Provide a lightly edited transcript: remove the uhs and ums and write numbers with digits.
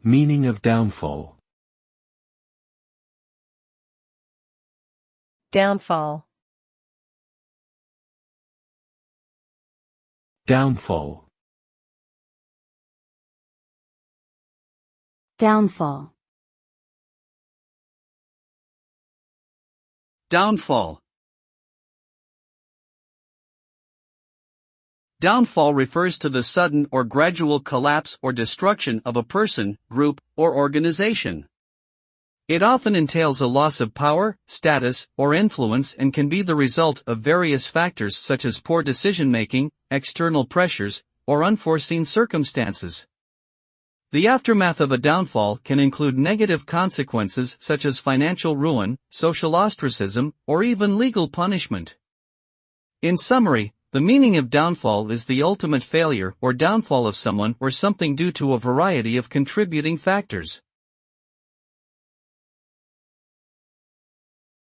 Meaning of downfall. Downfall. Downfall. Downfall. Downfall. Downfall refers to the sudden or gradual collapse or destruction of a person, group, or organization. It often entails a loss of power, status, or influence and can be the result of various factors such as poor decision-making, external pressures, or unforeseen circumstances. The aftermath of a downfall can include negative consequences such as financial ruin, social ostracism, or even legal punishment. In summary, the meaning of downfall is the ultimate failure or downfall of someone or something due to a variety of contributing factors.